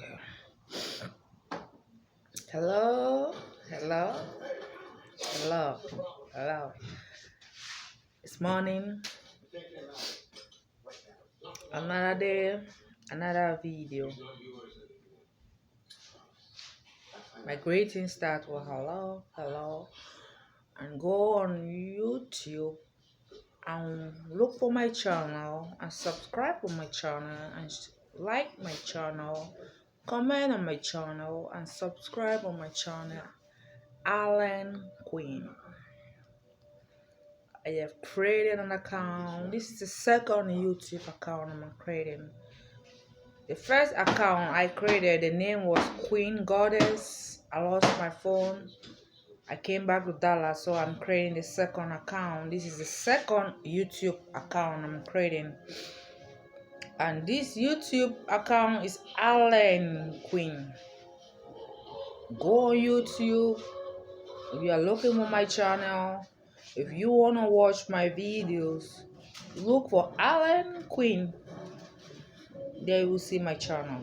Okay. Hello, hello, hello, hello. It's morning, another day, another video. My greeting start with hello, hello, and go on YouTube and look for my channel and subscribe on my channel and like my channel, comment on my channel and subscribe on my channel. Alan Queen. I have created an account. This is the second YouTube account I'm creating. The first account I created, the name was Queen Goddess. I lost my phone. I came back to Dallas, so I'm creating the second account. This is the second YouTube account I'm creating. And this YouTube account is Alan Queen. Go on YouTube. If you are looking for my channel, if you want to watch my videos, look for Alan Queen. There you will see my channel.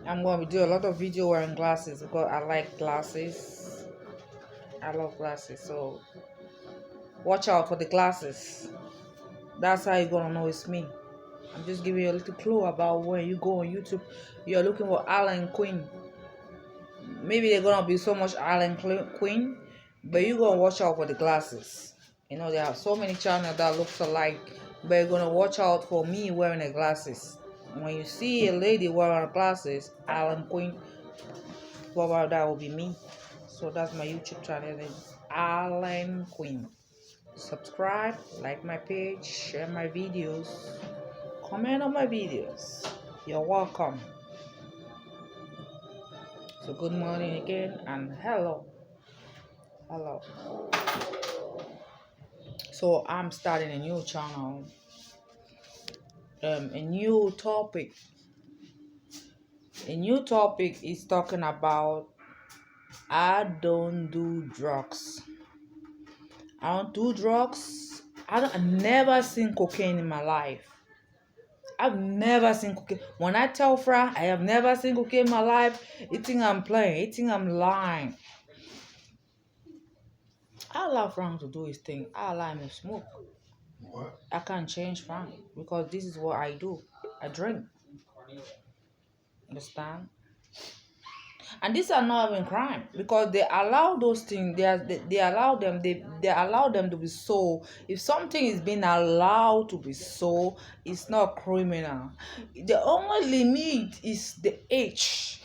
I'm going to do a lot of video wearing glasses because I like glasses. I love glasses, so watch out for the glasses. That's how you're going to know it's me. I'm just giving you a little clue about when you go on YouTube. You're looking for Alan Queen. Maybe they're going to be so much Alan Queen, but you're going to watch out for the glasses. You know, there are so many channels that looks alike, but you're going to watch out for me wearing the glasses. When you see a lady wearing glasses, Alan Queen, whoever that will be me. So that's my YouTube channel, Alan Queen. Subscribe, like my page, share my videos, comment on my videos. You're welcome. So good morning again and hello. So I'm starting a new channel, a new topic. A new topic is talking about I don't do drugs. I don't do drugs. I've never seen cocaine in my life. I've never seen cocaine. When I tell Frank I have never seen cocaine in my life, he think I'm playing. He think I'm lying. I allow Frank to do his thing. I allow him to smoke. What? I can't change Frank because this is what I do. I drink. Understand? And these are not even crime because they allow those things. They allow them. They allow them to be sold. If something is being allowed to be sold, it's not criminal. The only limit is the age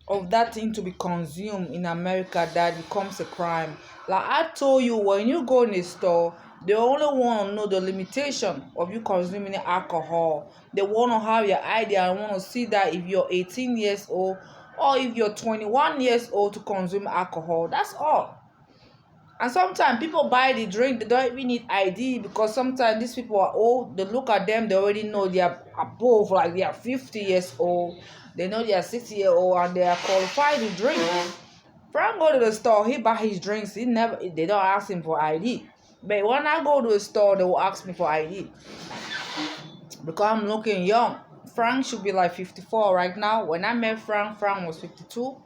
of that thing to be consumed in America that becomes a crime. Like I told you, when you go in a store, they only want to know the limitation of you consuming alcohol. They want to have your idea and want to see that if you're 18 years old or if you're 21 years old to consume alcohol. That's all. And sometimes people buy the drink, they don't even need ID because sometimes these people are old. They look at them, they already know they are above, like they are 50 years old. They know they are 60-year-old and they are qualified to drink. Frank go to the store, he buy his drinks. They don't ask him for ID. But when I go to the store, they will ask me for ID because I'm looking young. Frank should be like 54 right now. When I met Frank was 52.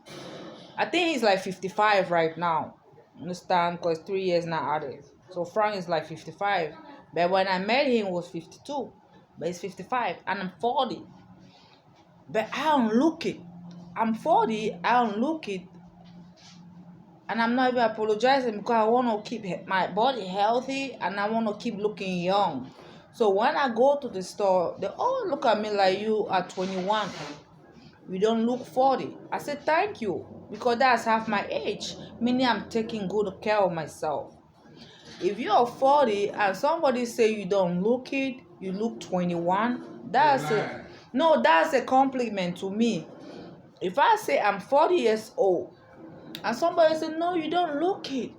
I think he's like 55 right now. Understand? Because 3 years now added. So Frank is like 55. But when I met him, he was 52. But he's 55. And I'm 40. But I don't look it. I'm 40. I don't look it. And I'm not even apologizing because I want to keep my body healthy and I want to keep looking young. So when I go to the store, they all look at me like you are 21. We don't look 40. I said thank you because that's half my age, meaning I'm taking good care of myself. If you're 40 and somebody say you don't look it, you look 21, that's a compliment to me. If I say I'm 40 years old and somebody say no, you don't look it,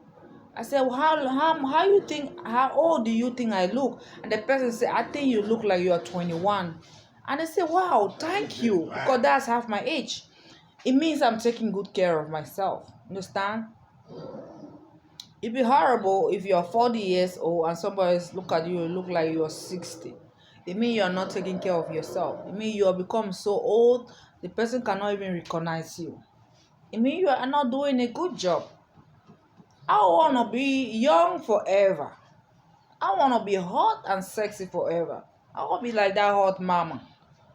I said, well, how old do you think I look? And the person said, I think you look like you are 21. And I said, wow, thank you, because that's half my age. It means I'm taking good care of myself. Understand? It'd be horrible if you're 40 years old and somebody look at you and look like you're 60. It means you are not taking care of yourself. It means you have become so old, the person cannot even recognize you. It means you are not doing a good job. I want to be young forever. I want to be hot and sexy forever. I want to be like that hot mama.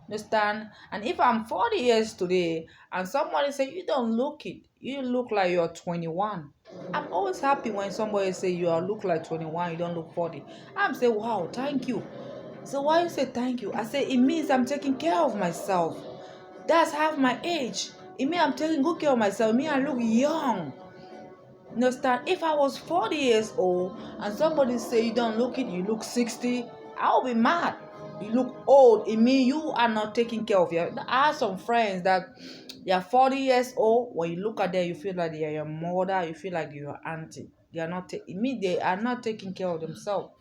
Understand? And if I'm 40 years today and somebody say you don't look it, you look like you're 21. I'm always happy when somebody say you are look like 21, you don't look 40. I'm say, wow, thank you. So why you say thank you? I say it means I'm taking care of myself. That's half my age. It means I'm taking good care of myself. It means I look young. Understand? If I was 40 years old and somebody say you don't look it, you look 60, I'll be mad. You look old. It means you are not taking care of your. I have some friends that they are 40 years old. When you look at them, you feel like they are your mother. You feel like you're your auntie. They are not. It means they are not taking care of themselves,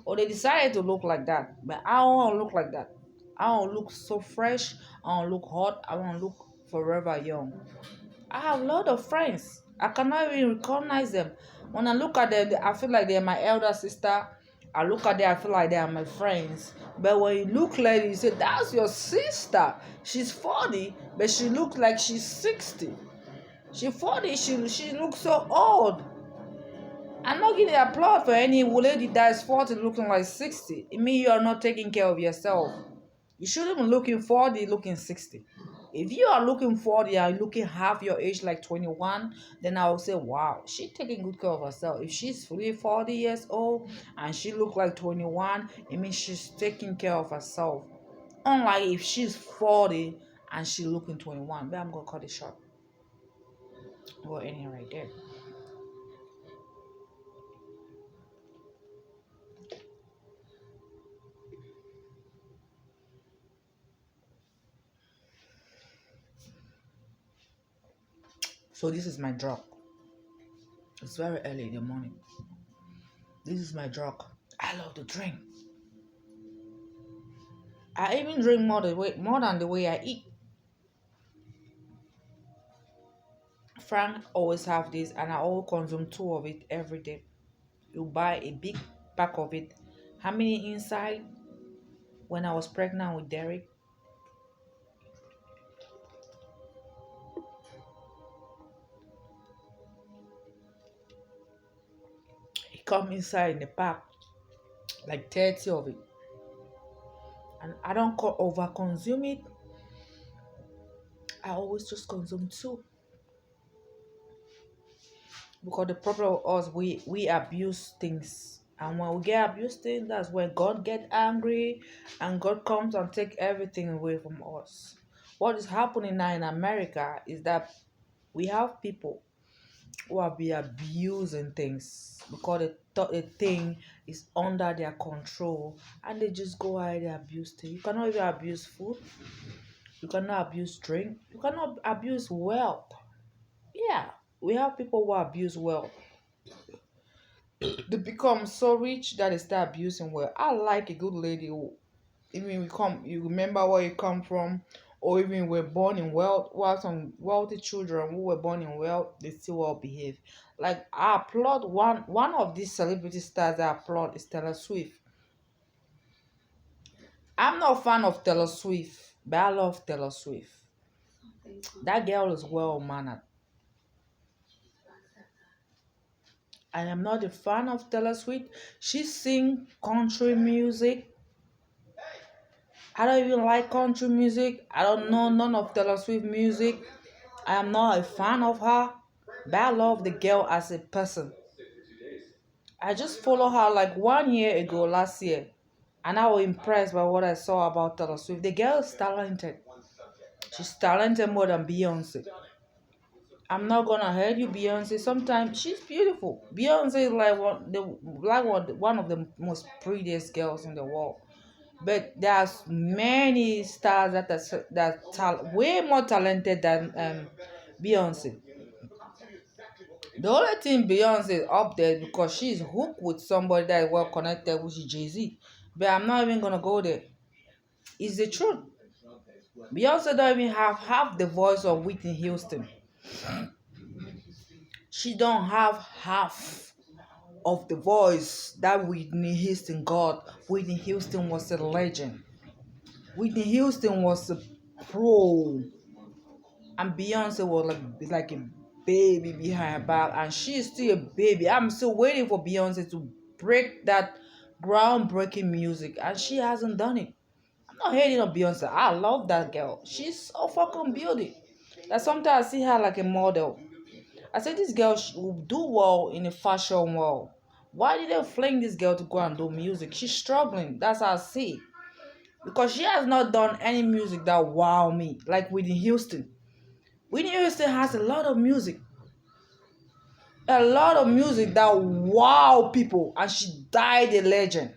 or they decided to look like that. But I don't want to look like that. I want to look so fresh. I want to look hot. I want to look forever young. I have a lot of friends. I cannot even recognize them. When I look at them, I feel like they're my elder sister. I look at them, I feel like they are my friends. But when you look like you say, that's your sister. She's 40, but she looks like she's 60. She's 40, she looks so old. I'm not giving applause for any lady that is 40 looking like 60. It means you are not taking care of yourself. You shouldn't be looking 40, looking 60. If you are looking 40 and looking half your age like 21, then I will say, wow, she's taking good care of herself. If she's really 40 years old and she look like 21, it means she's taking care of herself. Unlike if she's 40 and she looking 21. But I'm going to cut it short. Well, anyhow, right there. So this is my drug. It's very early in the morning. This is my drug. I love to drink. I even drink more than the way I eat. Frank always have this, and I always consume 2 of it every day. You buy a big pack of it. How many inside? When I was pregnant with Derek, it come inside in the pack, like 30 of it. And I don't over consume it. I always just consume 2. Because the problem with us, we abuse things. And when we get abused things, that's when God get angry and God comes and take everything away from us. What is happening now in America is that we have people who are be abusing things because they thought the thing is under their control and they just go ahead and abuse things. You cannot even abuse food. You cannot abuse drink. You cannot abuse wealth. Yeah, we have people who abuse wealth. They become so rich that they start abusing wealth. I like a good lady who, even you remember where you come from, or even were born in wealth. While some wealthy children who were born in wealth, they still well behave. Like I applaud one of these celebrity stars. I applaud is Taylor Swift. I'm not a fan of Taylor Swift, but I love Taylor Swift. That girl is well mannered. I am not a fan of Taylor Swift. She sing country music. I don't even like country music. I don't know none of Taylor Swift music. I am not a fan of her, but I love the girl as a person. I just follow her like 1 year ago, last year, and I was impressed by what I saw about Taylor Swift. The girl is talented. She's talented more than Beyonce. I'm not gonna hurt you, Beyonce. Sometimes she's beautiful. Beyonce is like one of the most prettiest girls in the world. But there's many stars that way more talented than Beyonce. The only thing Beyonce is up there because she's hooked with somebody that is well connected, which is Jay-Z. But I'm not even gonna go there. It's the truth. Beyonce don't even have half the voice of Whitney Houston. She don't have half of the voice that Whitney Houston got. Whitney Houston was a legend. Whitney Houston was a pro, and Beyonce was like a baby behind her back, and she's still a baby. I'm still waiting for Beyonce to break that groundbreaking music, and she hasn't done it. I'm not hating on Beyonce. I love that girl. She's so fucking beauty. That sometimes I see her like a model. I say this girl will do well in the fashion world. Why did they fling this girl to go and do music? She's struggling. That's how I see. Because she has not done any music that wow me, like Whitney Houston. Whitney Houston has a lot of music that wow people, and she died a legend.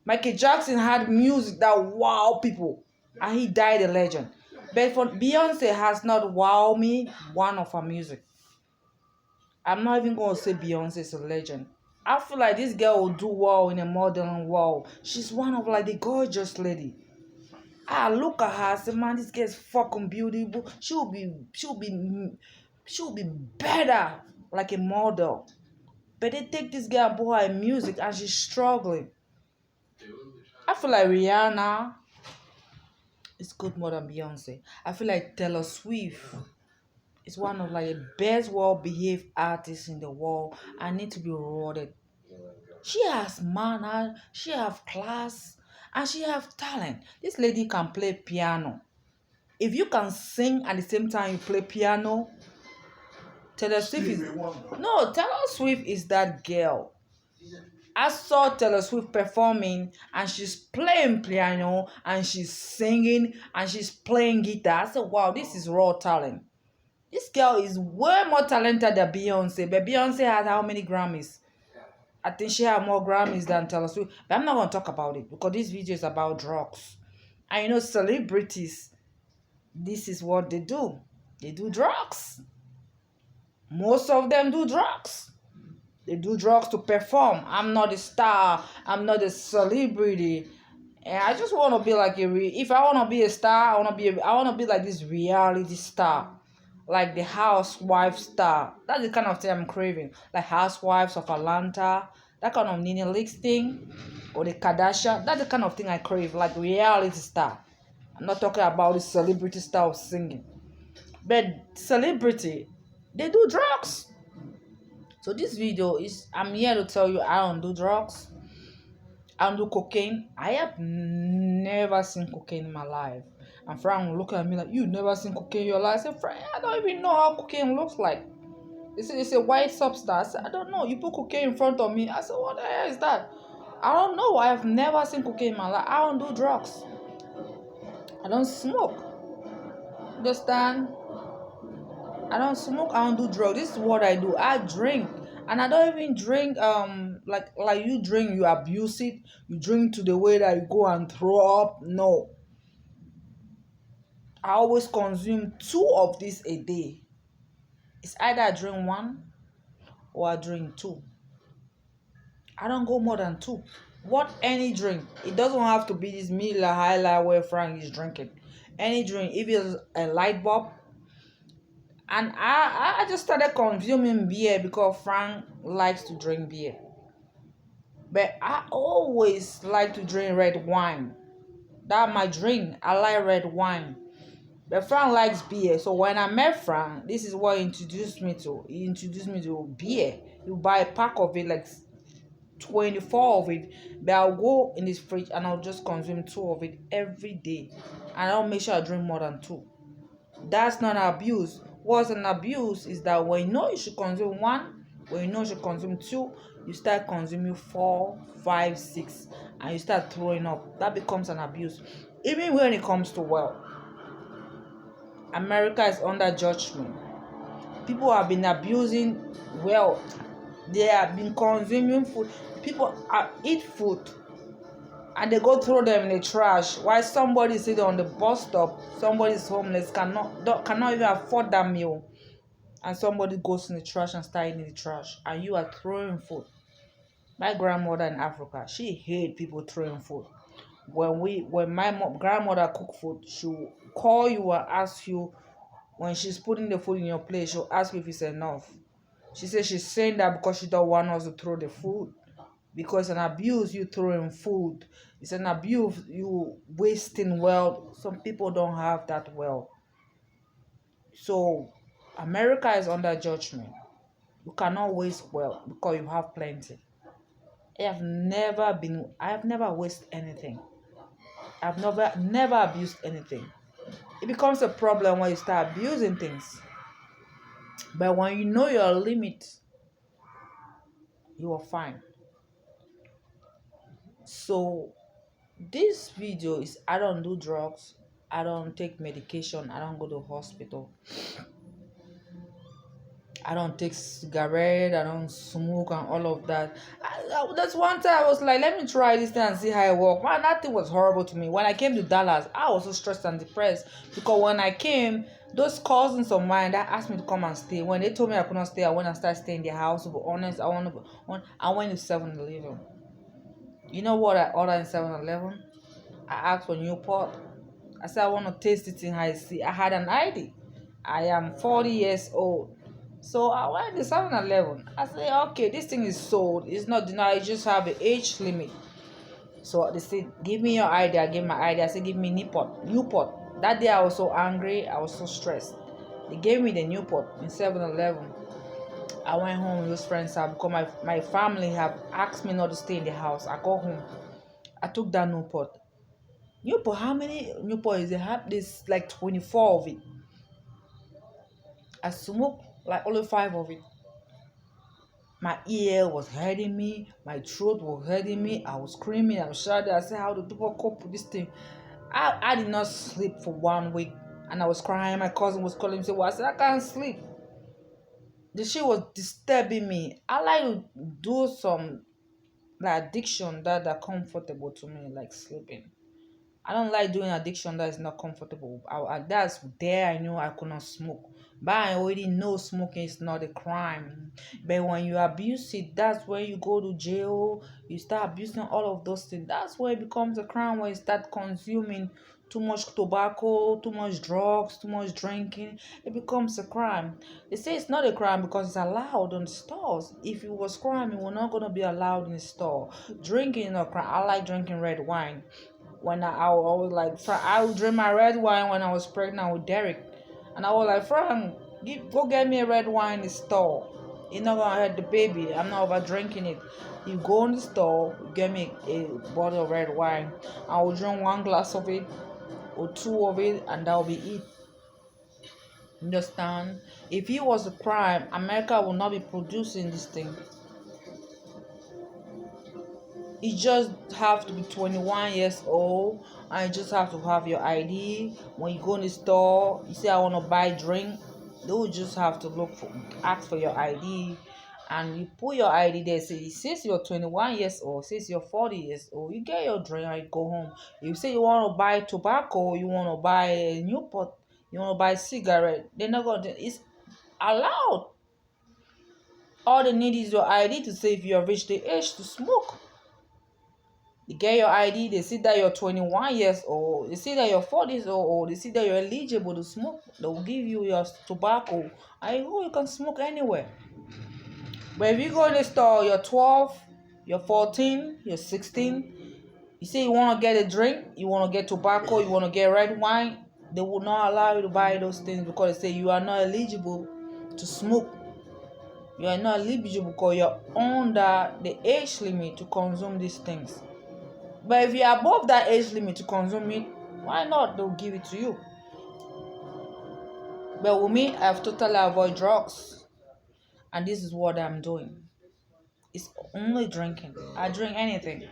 Michael Jackson had music that wow people, and he died a legend. But for Beyonce has not wow me one of her music. I'm not even gonna say Beyonce is a legend. I feel like this girl will do well in a modern world. She's one of like the gorgeous lady. I look at her, I say, man, this girl's fucking beautiful. She'll be better like a model. But they take this girl and put her in music, and she's struggling. I feel like Rihanna is good more than Beyonce. I feel like Taylor Swift is one of like the best well-behaved artists in the world and need to be rewarded. She has manner, she have class, and she have talent. This lady can play piano. If you can sing at the same time you play piano, Taylor Swift is no Taylor Swift is that girl. I saw Taylor Swift performing, and she's playing piano, and she's singing, and she's playing guitar. I said, wow, this is raw talent. This girl is way more talented than Beyonce. But Beyonce has how many Grammys? I think she has more Grammys than Taylor Swift. But I'm not going to talk about it because this video is about drugs. And you know, celebrities, this is what they do. They do drugs. Most of them do drugs. They do drugs to perform. I'm not a star. I'm not a celebrity. And I just want to be like if I want to be a star, I want to be like this reality star. Like the housewife star. That's the kind of thing I'm craving. Like Housewives of Atlanta. That kind of Nene Leakes thing. Or the Kardashian. That's the kind of thing I crave. Like reality star. I'm not talking about the celebrity style of singing. But celebrity, they do drugs. So this video is, I'm here to tell you I don't do drugs. I don't do cocaine. I have never seen cocaine in my life. And Frank will look at me like, you never seen cocaine in your life? I said, Frank, I don't even know how cocaine looks like. It's a white substance. I said, I don't know. You put cocaine in front of me. I said, what the hell is that? I don't know. I have never seen cocaine in my life. I don't do drugs. I don't smoke. Understand? I don't smoke. I don't do drugs. This is what I do. I drink. And I don't even drink like you drink, you abuse it. You drink to the way that you go and throw up. No. I always consume 2 of this a day. It's either I drink 1 or I drink 2. I don't go more than 2. What any drink. It doesn't have to be this Miller High Life where Frank is drinking. Any drink. If it's a light bulb. And I just started consuming beer because Frank likes to drink beer. But I always like to drink red wine. That's my drink. I like red wine. But Frank likes beer. So when I met Frank, this is what he introduced me to. He introduced me to beer. He'll buy a pack of it, like 24 of it. But I'll go in his fridge and I'll just consume 2 of it every day. And I'll make sure I drink more than 2. That's not abuse. What's an abuse is that when you know you should consume 1, when you know you should consume 2, you start consuming 4, 5, 6, and you start throwing up. That becomes an abuse. Even when it comes to wealth, America is under judgment. People have been abusing wealth. They have been consuming food. People eat food and they go throw them in the trash. While somebody is sitting on the bus stop, somebody is homeless, cannot even afford that meal, and somebody goes in the trash and starts eating the trash, and you are throwing food. My grandmother in Africa, she hate people throwing food. When my grandmother cook food, she'll call you and ask you, when she's putting the food in your plate, she'll ask you if it's enough. She says she's saying that because she don't want us to throw the food. because an abuse you throwing food. It's an abuse you wasting wealth. Some people don't have that wealth. So America is under judgment. You cannot waste wealth because you have plenty. I have never wasted anything. I've never abused anything. It becomes a problem when you start abusing things. But when you know your limit, you are fine. So this video is, I don't do drugs, I don't take medication, I don't go to hospital, I don't take cigarette, I don't smoke and all of that. That's one time I was like, let me try this thing and see how it works. Man, that thing was horrible to me. When I came to Dallas, I was so stressed and depressed because when I came, those cousins of mine that asked me to come and stay, when they told me I could not stay, I went and started staying in their house. To be honest, I went to 7-Eleven. You know what I ordered in 7-Eleven? I asked for Newport. I said I want to taste it in high see. I had an ID. I am 40 years old. So I went to 7-Eleven. I said, okay, this thing is sold. It's not denied. You just have an age limit. So they said, give me your ID. I gave my ID. I said, give me Newport. Newport. That day I was so angry. I was so stressed. They gave me the Newport in 7-Eleven. I went home with those friends because my family have asked me not to stay in the house. I go home. I took that Newport. Newport, how many Newport is it? Have this like 24 of it. I smoked like only 5 of it. My ear was hurting me, my throat was hurting me, I was screaming, I was shouting. I said, how do people cope with this thing? I did not sleep for 1 week and I was crying. My cousin was calling me, say, well, I said, I can't sleep. The shit was disturbing me. I like to do some like addiction that are comfortable to me, like sleeping. I don't like doing addiction that is not comfortable. That's there I knew I could not smoke. But I already know smoking is not a crime. But when you abuse it, that's when you go to jail. You start abusing all of those things. That's where it becomes a crime when you start consuming too much tobacco, too much drugs, too much drinking. It becomes a crime. They say it's not a crime because it's allowed on the stores. If it was crime, it was not going to be allowed in the store. Drinking is not crime. I like drinking red wine. When I was like, I would drink my red wine when I was pregnant with Derek, and I was like, Frank, go get me a red wine in the store. You're not gonna hurt the baby. I'm not over drinking it. You go in the store, get me a bottle of red wine. I will drink 1 glass of it or 2 of it, and that'll be it. Understand? If it was a crime, America will not be producing this thing. You just have to be 21 years old and you just have to have your ID. When you go in the store, you say I want to buy a drink, they will just have to ask for your ID, and you put your ID there. Say it says you're 21 years old, says you're 40 years old, you get your drink and you go home. If you say you want to buy tobacco, you want to buy a Newport, you want to buy a cigarette, they're not going to, it's allowed. All they need is your ID to say if you have reached the age to smoke. You get your ID, they see that you're 21 years old, they see that you're 40 years old, they see that you're eligible to smoke, they will give you your tobacco, and you can smoke anywhere. But if you go in the store, you're 12, you're 14, you're 16, you say you want to get a drink, you want to get tobacco, you want to get red wine, they will not allow you to buy those things because they say you are not eligible to smoke. You are not eligible because you're under the age limit to consume these things. But if you're above that age limit to consume it, why not? They'll give it to you. But with me, I've totally avoided drugs. And this is what I'm doing. It's only drinking. I drink anything.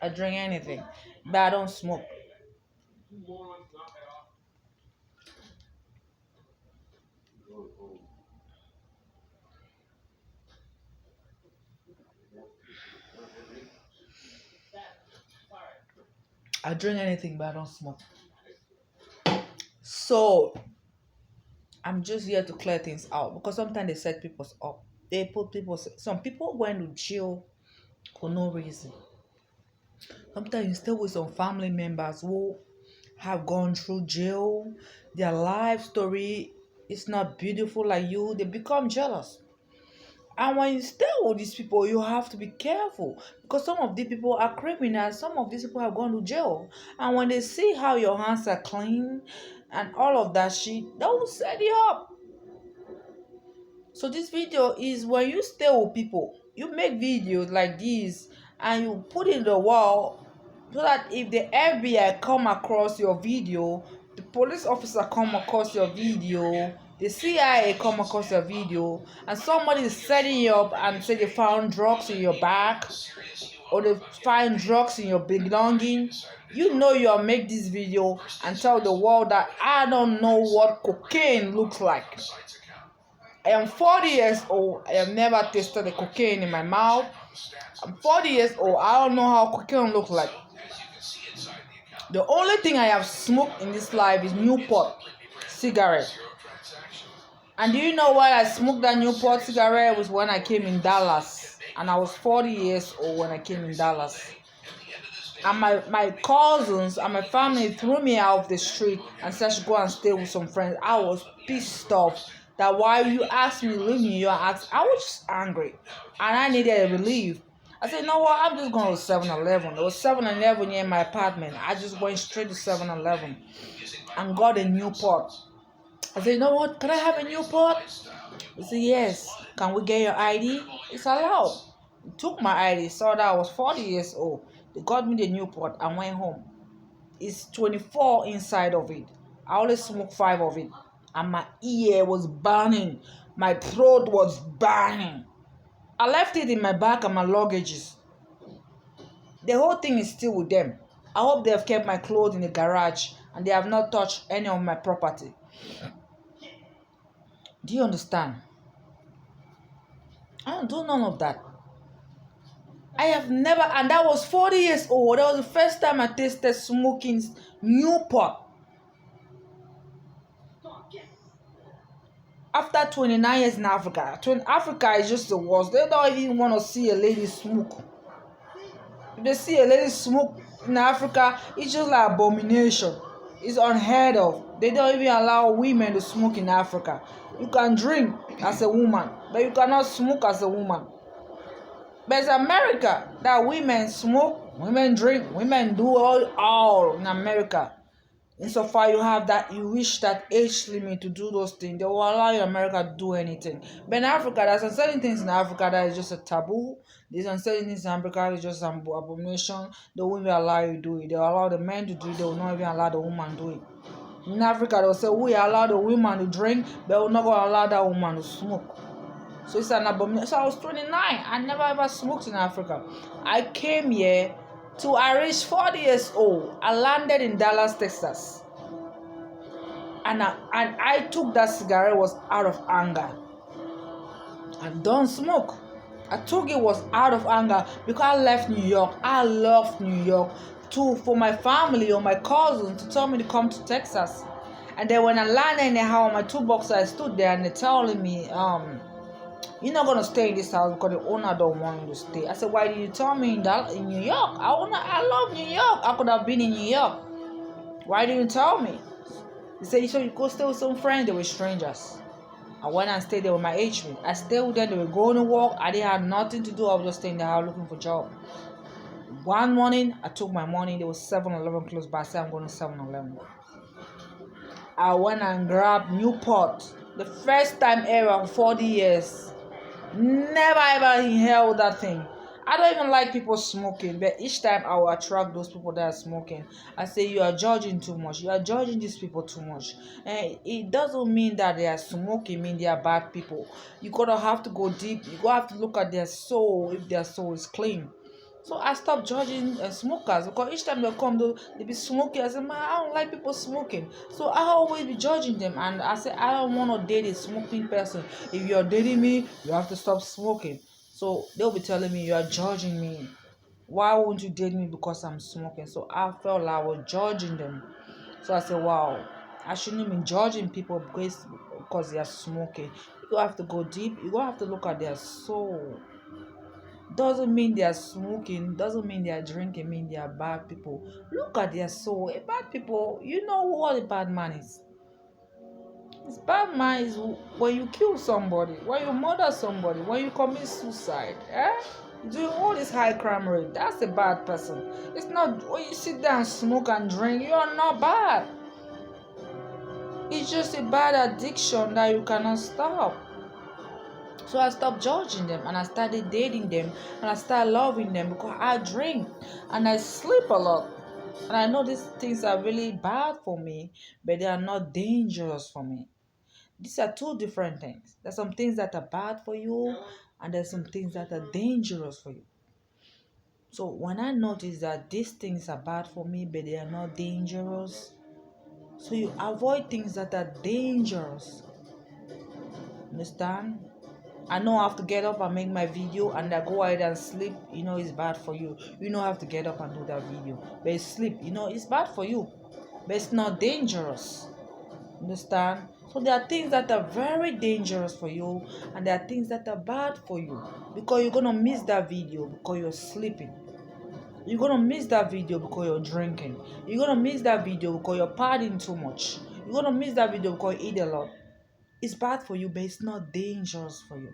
I drink anything. But I don't smoke. I drink anything, but I don't smoke. So I'm just here to clear things out because sometimes they set people up. They put people. Some people went to jail for no reason. Sometimes you stay with some family members who have gone through jail. Their life story is not beautiful like you. They become jealous. And when you stay with these people, you have to be careful because some of these people are criminals. Some of these people have gone to jail. And when they see how your hands are clean and all of that shit, they will set you up. So this video is when you stay with people, you make videos like this and you put it in the wall so that if the FBI come across your video, the police officer come across your video, the CIA come across your video, and somebody is setting you up and say they found drugs in your bag or they find drugs in your belongings, you know you'll make this video and tell the world that I don't know what cocaine looks like. I am 40 years old. I have never tasted the cocaine in my mouth. I'm 40 years old. I don't know how cocaine looks like. The only thing I have smoked in this life is Newport cigarette. And do you know why I smoked that Newport cigarette? It was when I came in Dallas. And I was 40 years old when I came in Dallas. And my cousins and my family threw me out of the street and said I should go and stay with some friends. I was pissed off. That why you asked me to leave New York, I was just angry. And I needed a relief. I said, you know what, I'm just going to 7-Eleven. There was 7-Eleven near my apartment. I just went straight to 7-Eleven and got a Newport. I said, you know what, can I have a Newport? He said, yes. Can we get your ID? It's allowed. He took my ID, saw that I was 40 years old. They got me the Newport and went home. It's 24 inside of it. I only smoked 5 of it. And my ear was burning. My throat was burning. I left it in my bag and my luggages. The whole thing is still with them. I hope they have kept my clothes in the garage and they have not touched any of my property. Do you understand? I don't do none of that. I have never, and that was 40 years old. That was the first time I tasted smoking Newport. After 29 years in Africa, Africa is just the worst. They don't even want to see a lady smoke. If they see a lady smoke in Africa, it's just like abomination. It's unheard of. They don't even allow women to smoke in Africa. You can drink as a woman, but you cannot smoke as a woman. But it's America that women smoke, women drink, women do all in America. Insofar you have that, you reach that age limit to do those things, they will allow you in America to do anything. But in Africa, there's certain things in Africa that is just a taboo. There's certain things in Africa that is just an abomination. They won't even allow you to do it. They will allow the men to do it. They will not even allow the woman to do it. In Africa, they'll say, we allow the woman to drink, but we're not going to allow that woman to smoke. So it's an abomination. So I was 29. I never ever smoked in Africa. I came here till I reached 40 years old. I landed in Dallas, Texas. And I took that cigarette was out of anger. I don't smoke. I took it was out of anger because I left New York. I left New York for my family or my cousins to tell me to come to Texas. And then when I landed in the house, my toolbox, I stood there and they're telling me, you're not gonna stay in this house because the owner don't want you to stay. I said, why did you tell me in New York? I love New York. I could have been in New York. Why didn't you tell me? He said, so you go stay with some friends. They were strangers. I went and stayed there with my age mate. I stayed with them. They were going to work. I didn't have nothing to do. I was just staying in the house looking for a job. One morning, I took my money. There was 7-Eleven close by. I said, I'm going to 7-Eleven. I went and grabbed Newport. The first time ever, 40 years. Never ever inhaled that thing. I don't even like people smoking, but each time I will attract those people that are smoking. I say, you are judging too much. You are judging these people too much. And it doesn't mean that they are smoking, mean they are bad people. You gotta have to go deep. You gotta have to look at their soul, if their soul is clean. So I stopped judging smokers because each time they come, they be smoking. I say, man, I don't like people smoking. So I always be judging them. And I say, I don't want to date a smoking person. If you're dating me, you have to stop smoking. So they'll be telling me, you are judging me. Why won't you date me because I'm smoking? So I felt like I was judging them. So I said, wow, I shouldn't be judging people because they are smoking. You have to go deep. You have to look at their soul. Doesn't mean they are smoking, doesn't mean they are drinking, mean they are bad people. Look at their soul. A bad people, you know what a bad man is. It's bad mind is when you kill somebody, when you murder somebody, when you commit suicide, doing all this high crime rate. That's a bad person. It's not when you sit there and smoke and drink, you are not bad. It's just a bad addiction that you cannot stop. So I stopped judging them and I started dating them and I started loving them because I drink and I sleep a lot. And I know these things are really bad for me, but they are not dangerous for me. These are two different things. There's some things that are bad for you and there's some things that are dangerous for you. So when I notice that these things are bad for me, but they are not dangerous, so you avoid things that are dangerous. Understand? I know I have to get up and make my video and I go ahead and sleep, it's bad for you. You know I have to get up and do that video. But sleep, it's bad for you. But it's not dangerous. Understand? So there are things that are very dangerous for you and there are things that are bad for you. Because you're gonna miss that video because you're sleeping. You're gonna miss that video because you're drinking. You're gonna miss that video because you're partying too much. You're gonna miss that video because you eat a lot. It's bad for you, but it's not dangerous for you.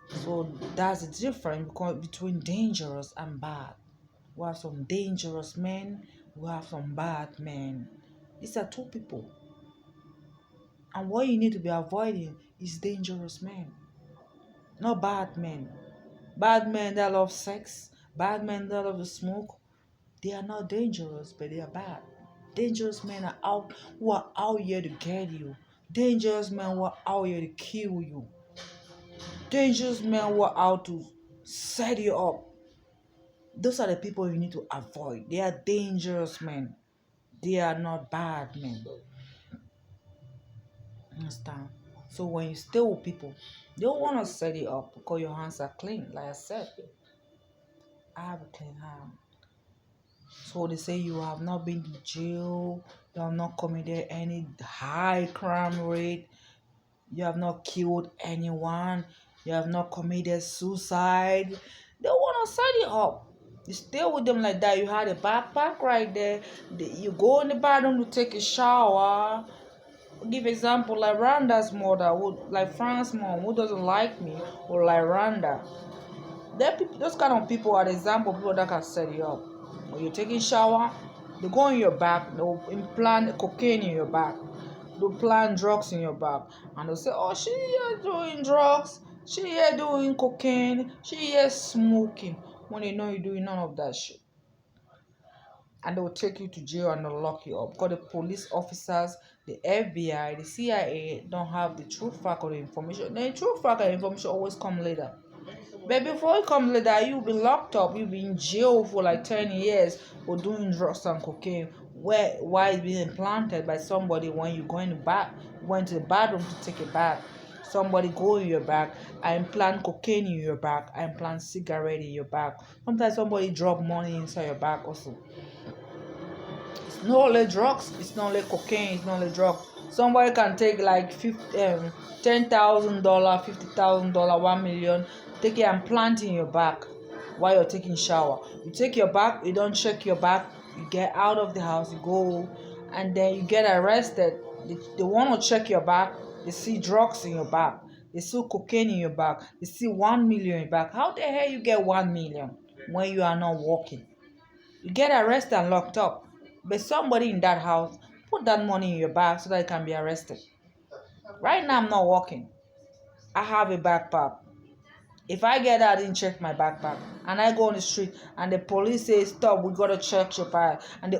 So that's the difference between dangerous and bad. We have some dangerous men, we have some bad men. These are two people. And what you need to be avoiding is dangerous men, not bad men. Bad men that love sex, bad men that love to smoke, they are not dangerous, but they are bad. Dangerous men are out who are out here to get you. Dangerous men who are out here to kill you. Dangerous men who are out to set you up. Those are the people you need to avoid. They are dangerous men. They are not bad men. Understand? So when you stay with people, they don't want to set you up because your hands are clean. Like I said, I have a clean hand. So they say you have not been to jail, you have not committed any high crime rate, you have not killed anyone, you have not committed suicide. They want to set you up. You stay with them like that. You had a backpack right there. You go in the bathroom to take a shower. Give example like Randa's mother, like Frank's mom, who doesn't like me, or like Randa. Those kind of people are the example of people that can set you up. When you're taking shower, they go in your back, they'll implant cocaine in your back, they'll plant drugs in your back, and they'll say, "Oh, she here doing drugs, she here doing cocaine, she here smoking," when they know you're doing none of that shit. And they'll take you to jail and they'll lock you up because the police officers, the FBI, the CIA don't have the true fact of the information. The true fact of the information always come later. But before it comes later, you'll be locked up, you'll be in jail for like 10 years for doing drugs and cocaine. Why it's being implanted by somebody when you went to the bathroom to take a bath. Somebody go in your back, I implant cocaine in your back, I implant cigarette in your back. Sometimes somebody drop money inside your back also. It's not only drugs, it's not only cocaine, it's not only drugs. Somebody can take like $10,000, $50,000, $1 million, take it and plant in your back while you're taking shower. You take your back, you don't check your back, you get out of the house, you go, and then you get arrested. They want to check your back, they see drugs in your back, they see cocaine in your back, they see 1 million in your back. How the hell you get 1 million when you are not working? You get arrested and locked up. But somebody in that house put that money in your bag so that you can be arrested. Right now, I'm not working. I have a backpack. If I get out and check my backpack and I go on the street and the police say, "Stop, we got to check your bag," and they